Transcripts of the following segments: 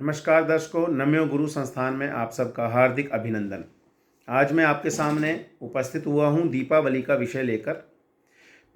नमस्कार दर्शकों, नम्यो गुरु संस्थान में आप सबका हार्दिक अभिनंदन। आज मैं आपके सामने उपस्थित हुआ हूँ दीपावली का विषय लेकर।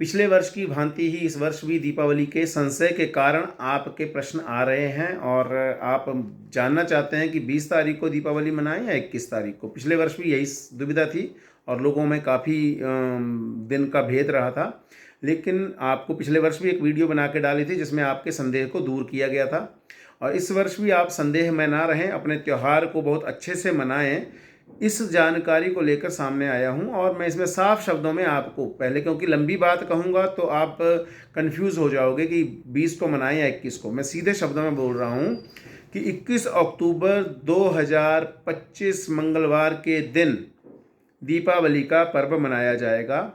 पिछले वर्ष की भांति ही इस वर्ष भी दीपावली के संशय के कारण आपके प्रश्न आ रहे हैं और आप जानना चाहते हैं कि 20 तारीख को दीपावली मनाएं या 21 तारीख को। पिछले वर्ष भी यही दुविधा थी और लोगों में काफ़ी दिन का भेद रहा था, लेकिन आपको पिछले वर्ष भी एक वीडियो बना के डाली थी जिसमें आपके संदेह को दूर किया गया था। और इस वर्ष भी आप संदेह में ना रहें, अपने त्यौहार को बहुत अच्छे से मनाएं, इस जानकारी को लेकर सामने आया हूं। और मैं इसमें साफ शब्दों में आपको पहले, क्योंकि लंबी बात कहूंगा तो आप कंफ्यूज हो जाओगे कि 20 को मनाएं या 21 को। मैं सीधे शब्दों में बोल रहा हूं कि 21 अक्टूबर 2025 मंगलवार के दिन दीपावली का पर्व मनाया जाएगा।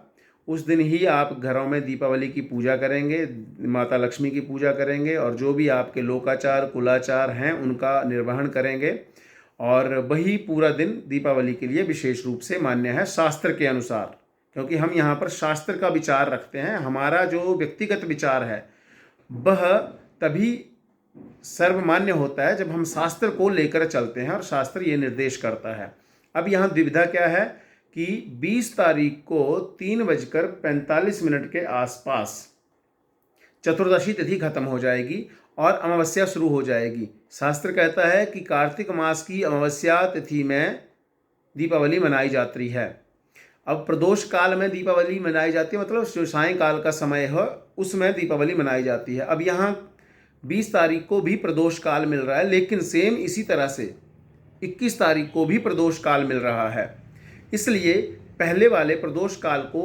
उस दिन ही आप घरों में दीपावली की पूजा करेंगे, माता लक्ष्मी की पूजा करेंगे और जो भी आपके लोकाचार कुलाचार हैं उनका निर्वहन करेंगे। और वही पूरा दिन दीपावली के लिए विशेष रूप से मान्य है शास्त्र के अनुसार, क्योंकि हम यहाँ पर शास्त्र का विचार रखते हैं। हमारा जो व्यक्तिगत विचार है वह तभी सर्वमान्य होता है जब हम शास्त्र को लेकर चलते हैं और शास्त्र ये निर्देश करता है। अब यहाँ दुविधा क्या है कि 20 तारीख को 3:45 के आसपास चतुर्दशी तिथि खत्म हो जाएगी और अमावस्या शुरू हो जाएगी। शास्त्र कहता है कि कार्तिक मास की अमावस्या तिथि में दीपावली मनाई जाती है। अब प्रदोष काल में दीपावली मनाई जाती है, मतलब जो सायंकाल का समय है उसमें दीपावली मनाई जाती है। अब यहाँ 20 तारीख को भी प्रदोष काल मिल रहा है, लेकिन सेम इसी तरह से 21 तारीख को भी प्रदोष काल मिल रहा है। इसलिए पहले वाले प्रदोष काल को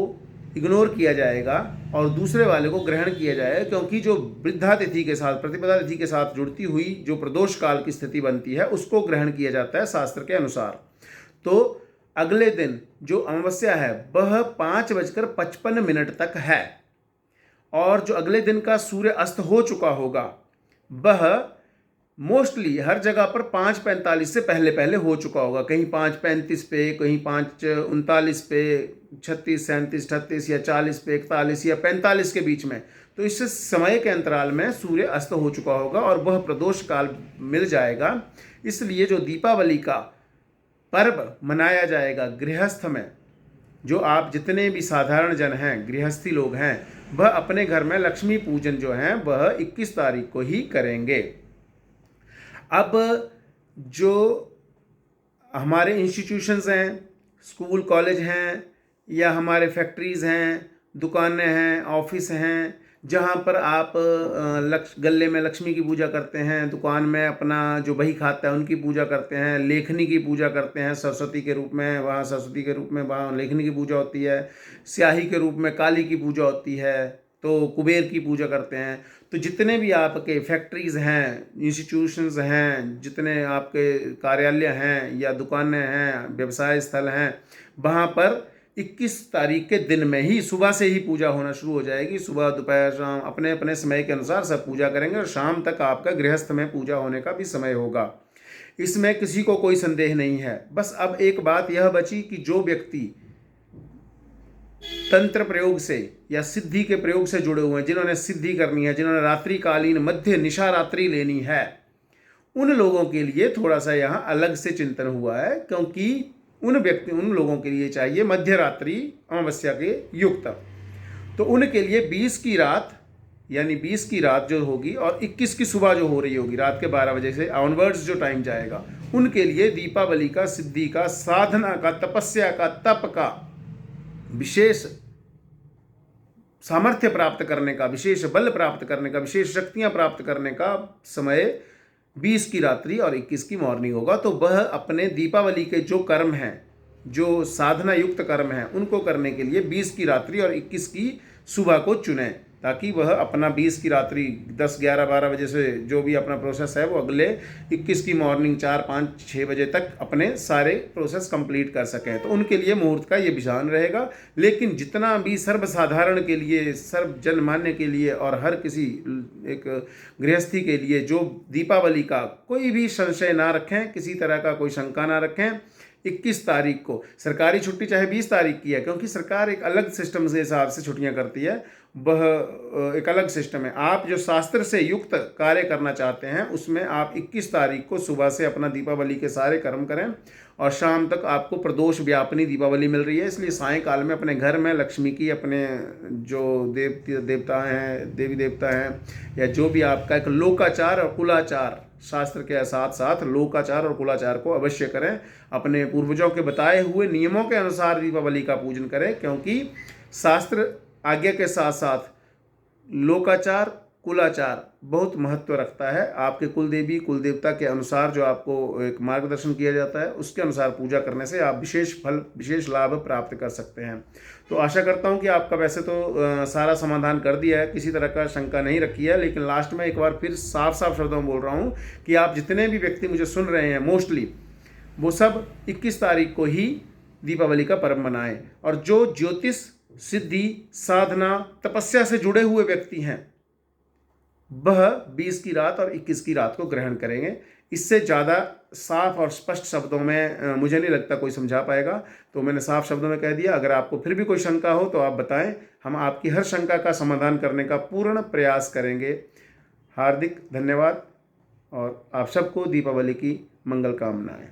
इग्नोर किया जाएगा और दूसरे वाले को ग्रहण किया जाएगा, क्योंकि जो वृद्धा तिथि के साथ, प्रतिपदा तिथि के साथ जुड़ती हुई जो प्रदोष काल की स्थिति बनती है उसको ग्रहण किया जाता है शास्त्र के अनुसार। तो अगले दिन जो अमावस्या है वह 5:55 तक है और जो अगले दिन का सूर्य अस्त हो चुका होगा वह मोस्टली हर जगह पर 5:45 से पहले पहले हो चुका होगा। कहीं 5:35 पे, कहीं 5:39 पे, 36, 37, 38 या 40 पे, 41 या 45 के बीच में। तो इस समय के अंतराल में सूर्य अस्त हो चुका होगा और वह प्रदोष काल मिल जाएगा। इसलिए जो दीपावली का पर्व मनाया जाएगा गृहस्थ में, जो आप जितने भी साधारण जन हैं, गृहस्थी लोग हैं, वह अपने घर में लक्ष्मी पूजन जो है वह 21 तारीख को ही करेंगे। अब जो हमारे इंस्टीट्यूशंस हैं, स्कूल कॉलेज हैं या हमारे फैक्ट्रीज़ हैं, दुकानें हैं, ऑफिस हैं, जहाँ पर आप गले में लक्ष्मी की पूजा करते हैं, दुकान में अपना जो बही खाता है उनकी पूजा करते हैं, लेखनी की पूजा करते हैं सरस्वती के रूप में, वहाँ सरस्वती के रूप में वहाँ लेखनी की पूजा होती है, स्याही के रूप में काली की पूजा होती है, तो कुबेर की पूजा करते हैं। तो जितने भी आपके फैक्ट्रीज़ हैं, इंस्टीट्यूशंस हैं, जितने आपके कार्यालय हैं या दुकानें हैं, व्यवसाय स्थल हैं, वहाँ पर 21 तारीख के दिन में ही सुबह से ही पूजा होना शुरू हो जाएगी। सुबह दोपहर शाम अपने अपने समय के अनुसार सब पूजा करेंगे और शाम तक आपका गृहस्थ में पूजा होने का भी समय होगा। इसमें किसी को कोई संदेह नहीं है। बस अब एक बात यह बची कि जो व्यक्ति तंत्र प्रयोग से या सिद्धि के प्रयोग से जुड़े हुए हैं, जिन्होंने सिद्धि करनी है, जिन्होंने रात्रिकालीन मध्य निशा रात्रि लेनी है, उन लोगों के लिए थोड़ा सा यहाँ अलग से चिंतन हुआ है, क्योंकि उन लोगों के लिए चाहिए मध्य रात्रि अमावस्या के युक्त। तो उनके लिए 20 की रात, यानी 20 की रात जो होगी और 21 की सुबह जो हो रही होगी, रात के 12 बजे से ऑनवर्ड्स जो टाइम जाएगा, उनके लिए दीपावली का, सिद्धि का, साधना का, तपस्या का, तप का, विशेष सामर्थ्य प्राप्त करने का, विशेष बल प्राप्त करने का, विशेष शक्तियां प्राप्त करने का समय 20 की रात्रि और 21 की मॉर्निंग होगा। तो वह अपने दीपावली के जो कर्म हैं, जो साधना युक्त कर्म हैं, उनको करने के लिए 20 की रात्रि और 21 की सुबह को चुनें, ताकि वह अपना 20 की रात्रि 10, 11, 12 बजे से जो भी अपना प्रोसेस है वो अगले 21 की मॉर्निंग 4, 5, 6 बजे तक अपने सारे प्रोसेस कंप्लीट कर सकें। तो उनके लिए मुहूर्त का ये विधान रहेगा। लेकिन जितना भी सर्वसाधारण के लिए, सर्व जनमान्य के लिए और हर किसी एक गृहस्थी के लिए जो दीपावली का कोई भी संशय ना रखें, किसी तरह का कोई शंका ना रखें, 21 तारीख को सरकारी छुट्टी चाहे 20 तारीख की है, क्योंकि सरकार एक अलग सिस्टम के हिसाब से छुट्टियां करती है वह एक अलग सिस्टम है। आप जो शास्त्र से युक्त कार्य करना चाहते हैं उसमें आप 21 तारीख को सुबह से अपना दीपावली के सारे कर्म करें और शाम तक आपको प्रदोष व्यापनी दीपावली मिल रही है। इसलिए सायंकाल में अपने घर में लक्ष्मी की, अपने जो देवता हैं, देवी देवता हैं, या जो भी आपका एक लोकाचार और कुलाचार, शास्त्र के साथ साथ लोकाचार और कुलाचार को अवश्य करें। अपने पूर्वजों के बताए हुए नियमों के अनुसार दीपावली का पूजन करें, क्योंकि शास्त्र आज्ञा के साथ साथ लोकाचार, कुलाचार बहुत महत्व रखता है। आपके कुल देवी कुल देवता के अनुसार जो आपको एक मार्गदर्शन किया जाता है उसके अनुसार पूजा करने से आप विशेष फल, विशेष लाभ प्राप्त कर सकते हैं। तो आशा करता हूं कि आपका वैसे तो सारा समाधान कर दिया है, किसी तरह का शंका नहीं रखी है, लेकिन लास्ट में एक बार फिर साफ साफ शब्दों में बोल रहा हूँ कि आप जितने भी व्यक्ति मुझे सुन रहे हैं मोस्टली वो सब 21 तारीख को ही दीपावली का पर्व मनाएं। और जो ज्योतिष, सिद्धि, साधना, तपस्या से जुड़े हुए व्यक्ति हैं वह 20 की रात और 21 की रात को ग्रहण करेंगे। इससे ज़्यादा साफ और स्पष्ट शब्दों में मुझे नहीं लगता कोई समझा पाएगा, तो मैंने साफ शब्दों में कह दिया। अगर आपको फिर भी कोई शंका हो तो आप बताएं, हम आपकी हर शंका का समाधान करने का पूर्ण प्रयास करेंगे। हार्दिक धन्यवाद और आप सबको दीपावली की मंगल कामनाएं।